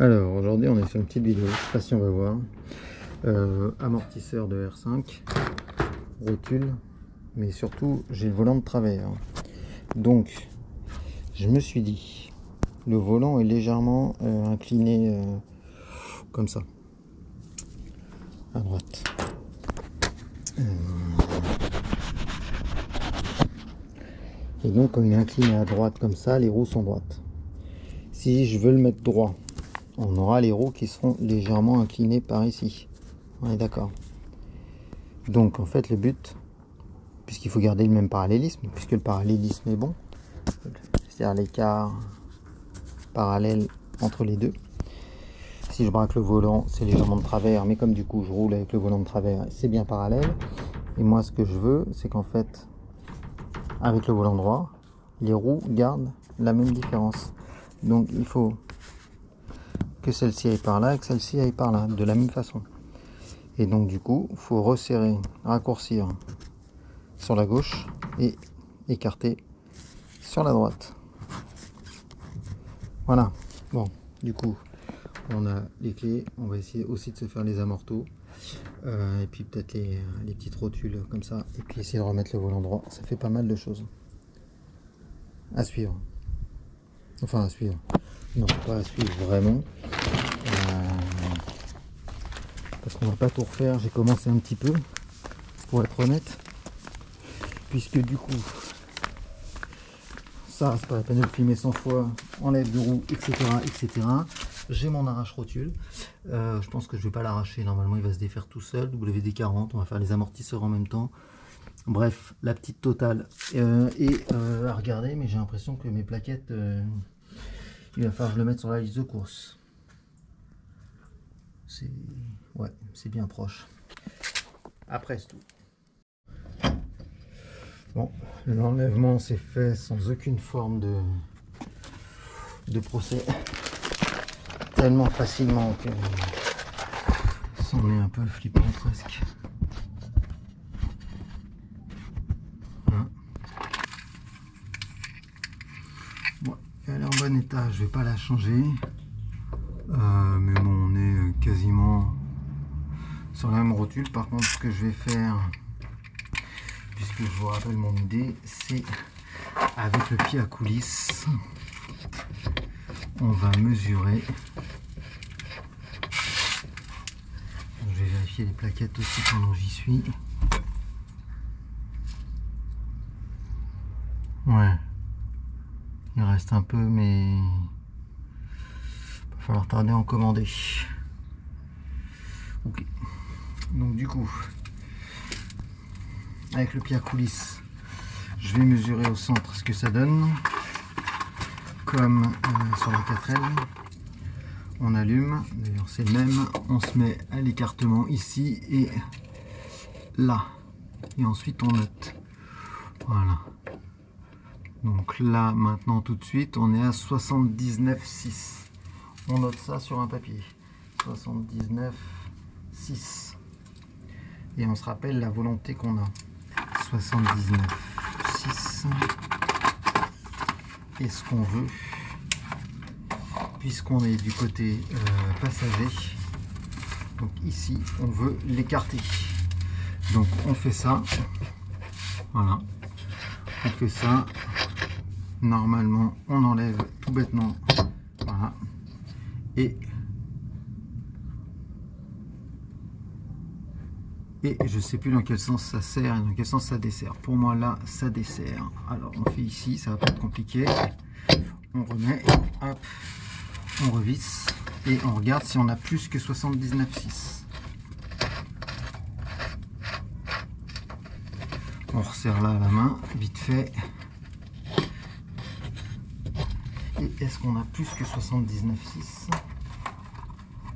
Alors aujourd'hui on est sur une petite vidéo, je sais pas si on va voir. Amortisseur de R5, rotule, mais surtout j'ai le volant de travers. Donc je me suis dit, le volant est légèrement incliné comme ça, à droite. Et donc quand il est incliné à droite comme ça, les roues sont droites. Si je veux le mettre droit, on aura les roues qui seront légèrement inclinées par ici. On est d'accord. Donc en fait le but, puisqu'il faut garder le même parallélisme, puisque le parallélisme est bon, c'est-à-dire l'écart parallèle entre les deux. Si je braque le volant, c'est légèrement de travers, mais comme du coup je roule avec le volant de travers, c'est bien parallèle. Et moi ce que je veux, c'est qu'en fait, avec le volant droit, les roues gardent la même différence. Donc il faut que celle-ci aille par là et que celle-ci aille par là, de la même façon. Et donc du coup, il faut resserrer, raccourcir sur la gauche et écarter sur la droite. Voilà. Bon, du coup, on a les clés. On va essayer aussi de se faire les amortos. Et puis peut-être les petites rotules comme ça. Et puis essayer de remettre le volant droit. Ça fait pas mal de choses. À suivre. Enfin, à suivre. Non, pas à suivre vraiment. Parce qu'on va pas tout refaire. J'ai commencé un petit peu, pour être honnête. Puisque du coup, ça, c'est pas la peine de le filmer 100 fois. Enlève de roue, etc. etc. J'ai mon arrache-rotule. Je pense que je vais pas l'arracher. Normalement, il va se défaire tout seul. WD-40. On va faire les amortisseurs en même temps. Bref, la petite totale est à regarder. Mais j'ai l'impression que mes plaquettes, il va falloir que je le mette sur la liste de course. Ouais, c'est bien proche. Après, c'est tout. Bon, l'enlèvement s'est fait sans aucune forme de procès. Tellement facilement que c'en est un peu flippant presque. Voilà. Bon, elle est en bon état, je vais pas la changer. Mais bon, on est quasiment sur la même rotule. Par contre, ce que je vais faire, puisque je vous rappelle mon idée, c'est avec le pied à coulisse, on va mesurer. Je vais vérifier les plaquettes aussi pendant que j'y suis. Ouais, il reste un peu, mais il va falloir tarder à en commander. Ok, donc du coup, avec le pied à coulisse, je vais mesurer au centre ce que ça donne. Comme sur la 4L, on allume, d'ailleurs c'est le même, on se met à l'écartement ici et là, et ensuite on note. Voilà. Donc là, maintenant tout de suite, on est à 79,6. On note ça sur un papier. 79,6. Et on se rappelle la volonté qu'on a. 79,6. Et ce qu'on veut, puisqu'on est du côté passager, donc ici on veut l'écarter. Donc on fait ça. Voilà. On fait ça. Normalement, on enlève tout bêtement. Voilà. Et je sais plus dans quel sens ça sert et dans quel sens ça dessert. Pour moi là, ça dessert. Alors on fait ici, ça va pas être compliqué. On remet, hop, on revisse et on regarde si on a plus que 79,6. On resserre là à la main, vite fait. Et est-ce qu'on a plus que 79,6?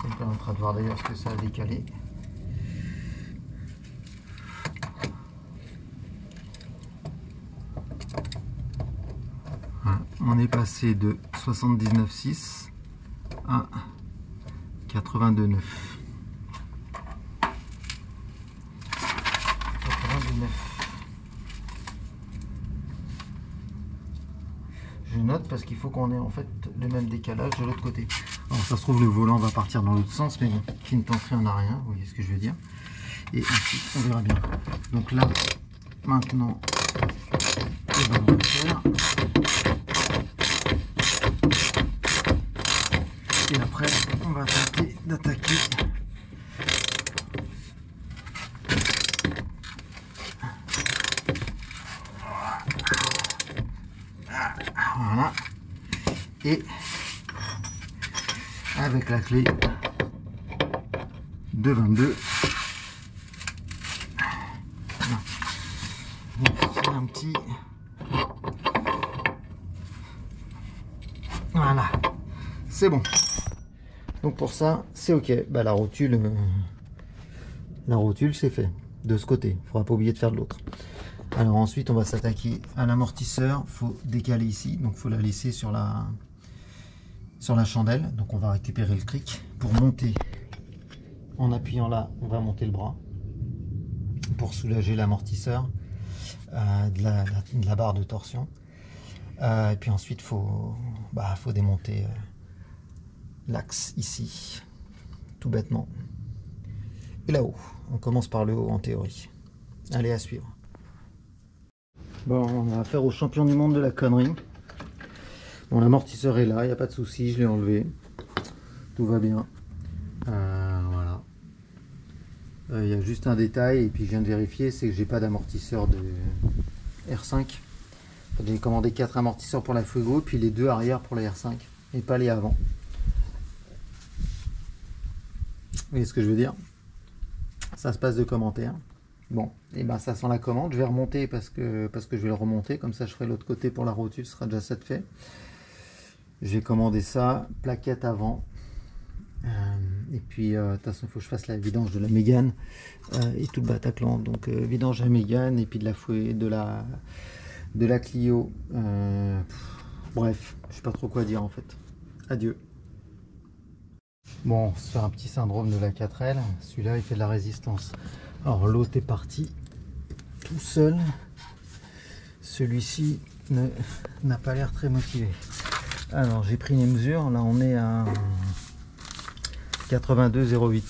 Ça me permettra de voir d'ailleurs ce que ça a décalé. Voilà. On est passé de 79,6 à 82,9. 82,9. Je note parce qu'il faut qu'on ait en fait le même décalage de l'autre côté. Alors ça se trouve le volant va partir dans l'autre sens, mais bon, qui ne tente rien à rien, vous voyez ce que je veux dire. Et ensuite on verra bien. Donc là, maintenant, on va le faire. Et après, on va tenter d'attaquer. Voilà. Et avec la clé de 22. Un petit. Voilà. C'est bon. Donc pour ça, c'est ok. Bah, la rotule c'est fait de ce côté. Il ne faudra pas oublier de faire de l'autre. Alors ensuite, on va s'attaquer à l'amortisseur. Il faut décaler ici. Donc il faut la laisser sur la chandelle. Donc on va récupérer le cric. Pour monter, en appuyant là, on va monter le bras. Pour soulager l'amortisseur de la barre de torsion. Et puis ensuite, faut démonter l'axe ici, tout bêtement. Et là-haut, on commence par le haut en théorie. Allez, à suivre. Bon, on va faire au champion du monde de la connerie. Bon, l'amortisseur est là, il n'y a pas de souci, je l'ai enlevé. Tout va bien. Voilà. Il y a juste un détail, et puis je viens de vérifier, c'est que j'ai pas d'amortisseur de R5. J'ai commandé 4 amortisseurs pour la Fuego, puis les 2 arrière pour la R5, et pas les avant. Vous voyez ce que je veux dire? Ça se passe de commentaires. Bon, et ben ça sent la commande. Je vais remonter parce que je vais le remonter. Comme ça, je ferai l'autre côté pour la rotule. Ce sera déjà ça de fait. J'ai commandé ça, plaquette avant. Et puis, de toute façon, il faut que je fasse la vidange de la Mégane et tout le Bataclan. Donc, vidange à Mégane et puis de la fouée, de la Clio. Bref, je sais pas trop quoi dire en fait. Adieu. Bon, c'est un petit syndrome de la 4L. Celui-là, il fait de la résistance. Alors, l'autre est parti tout seul. Celui-ci n'a pas l'air très motivé. Alors, j'ai pris les mesures. Là, on est à 82,08.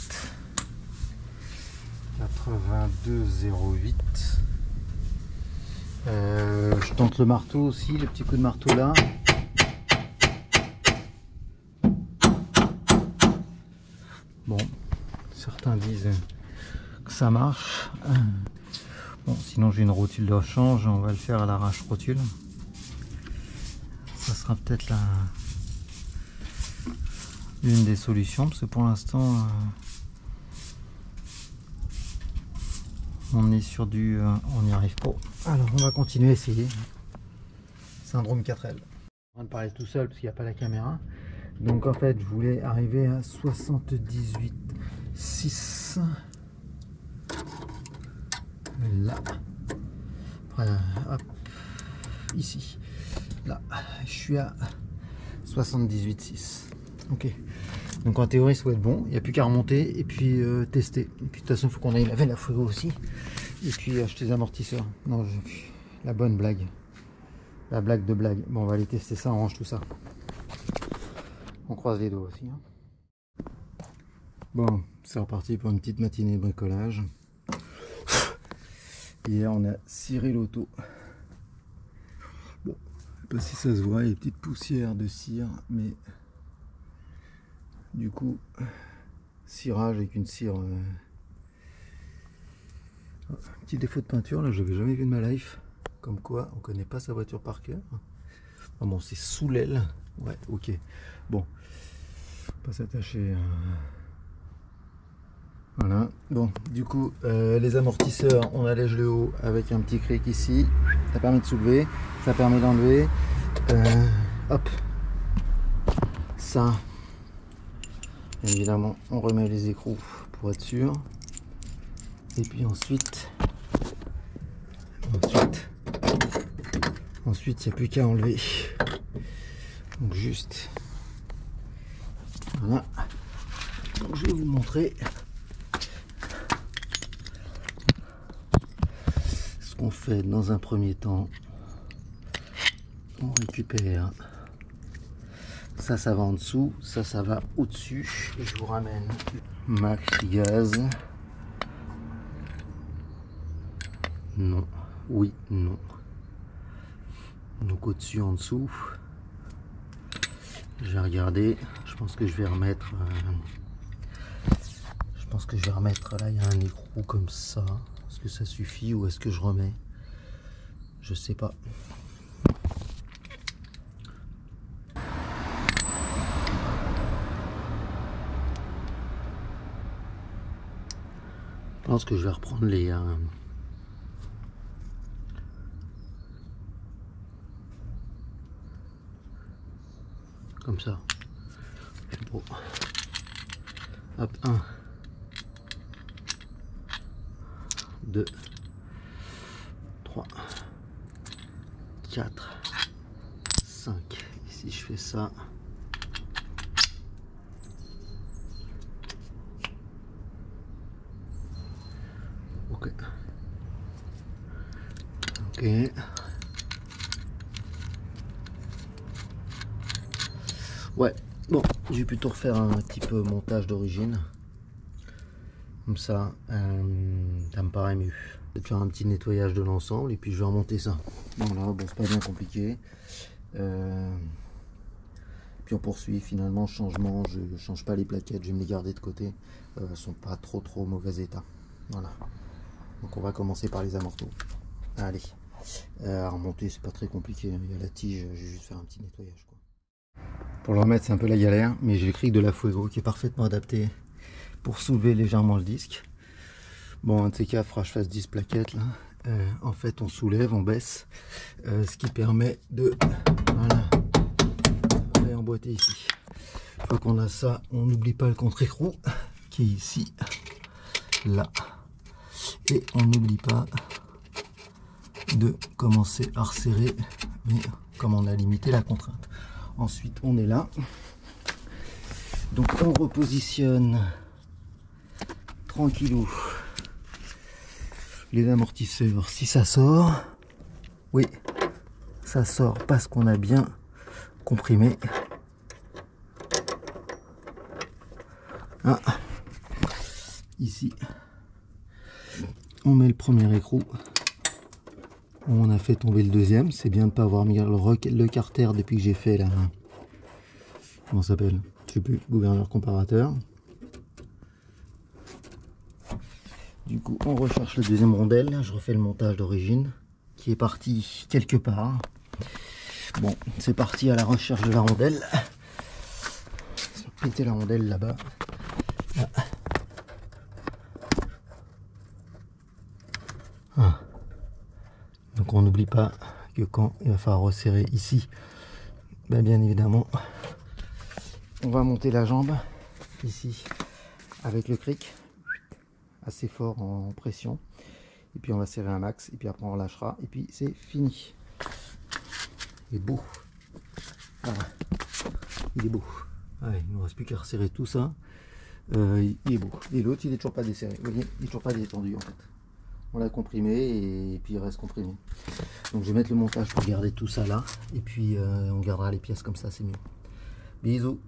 82,08. Je tente le marteau aussi, le petit coup de marteau là. Bon, certains disent que ça marche. Bon, sinon j'ai une rotule de rechange, on va le faire à l'arrache rotule. Ça sera peut-être l'une des solutions, parce que pour l'instant on est sur du... on n'y arrive pas. Alors on va continuer à essayer. Syndrome 4L. On va parler tout seul parce qu'il n'y a pas la caméra. Donc en fait je voulais arriver à 78,6 là. Après, hop, ici. Là, je suis à 78,6. Ok. Donc en théorie ça doit être bon. Il n'y a plus qu'à remonter et puis tester. Et puis de toute façon il faut qu'on aille laver la Fuego aussi. Et puis acheter des amortisseurs. Non, la bonne blague. La blague de blague. Bon, on va aller tester ça, on range tout ça. On croise les doigts aussi. Hein. Bon, c'est reparti pour une petite matinée de bricolage. Hier, on a ciré l'auto. Bon, je sais pas si ça se voit, il y a une petite poussière de cire, mais du coup, cirage avec une cire. Petit défaut de peinture, là, je n'avais jamais vu de ma life. Comme quoi, on connaît pas sa voiture par cœur. Ah bon, c'est sous l'aile. Ouais, ok. Bon, pas s'attacher. Voilà. Bon, du coup, les amortisseurs, on allège le haut avec un petit cric ici. Ça permet de soulever, ça permet d'enlever. Hop. Ça. Évidemment, on remet les écrous pour être sûr. Et puis ensuite, il n'y a plus qu'à enlever. Donc juste, voilà. Donc je vais vous montrer ce qu'on fait dans un premier temps. On récupère Ça va en dessous, ça va au-dessus. Je vous ramène maxi gaz. Non, oui, non. Donc au-dessus, en dessous. Je vais regarder. Je pense que je vais remettre. Là, il y a un écrou comme ça. Est-ce que ça suffit ou est-ce que je remets? Je sais pas. Je pense que je vais reprendre les comme ça. Bon. Hop, 1, 2, 3, 4, 5. Et si je fais ça, ok. Ok. Ouais, bon, j'ai plutôt refaire un petit peu montage d'origine. Comme ça, ça me paraît mieux. Je vais faire un petit nettoyage de l'ensemble et puis je vais remonter ça. Voilà, bon, c'est pas bien compliqué. Puis on poursuit finalement changement. Je change pas les plaquettes, je vais me les garder de côté. Elles sont pas trop mauvais état. Voilà. Donc on va commencer par les amortos. Allez, à remonter, c'est pas très compliqué. Il y a la tige, je vais juste faire un petit nettoyage, quoi. Pour le remettre, c'est un peu la galère, mais j'ai le cric de la Fuego qui est parfaitement adapté pour soulever légèrement le disque. Bon, un de ces cas fera que je fasse 10 plaquettes là. En fait, on soulève, on baisse, ce qui permet de réemboîter ici. Une fois qu'on a ça, on n'oublie pas le contre-écrou qui est ici, là, et on n'oublie pas de commencer à resserrer, mais comme on a limité la contrainte. Ensuite, on est là, donc on repositionne tranquillou les amortisseurs. Si ça sort, oui, ça sort parce qu'on a bien comprimé. Ah, ici, on met le premier écrou. On a fait tomber le deuxième. C'est bien de ne pas avoir mis le carter depuis que j'ai fait la... Comment ça s'appelle? Je sais plus, gouverneur comparateur. Du coup, on recherche la deuxième rondelle. Je refais le montage d'origine qui est parti quelque part. Bon, c'est parti à la recherche de la rondelle. Péter la rondelle là-bas. Ah. Donc on n'oublie pas que quand il va falloir resserrer ici, ben bien évidemment, on va monter la jambe ici avec le cric assez fort en pression, et puis on va serrer un max, et puis après on relâchera, et puis c'est fini. Il est beau. Voilà. Il est beau. Ouais, il ne me reste plus qu'à resserrer tout ça. Il est beau. Et l'autre, il est toujours pas desserré. Vous voyez, il est toujours pas détendu en fait. On l'a comprimé et puis il reste comprimé. Donc je vais mettre le montage pour garder tout ça là. Et puis on gardera les pièces comme ça, c'est mieux. Bisous.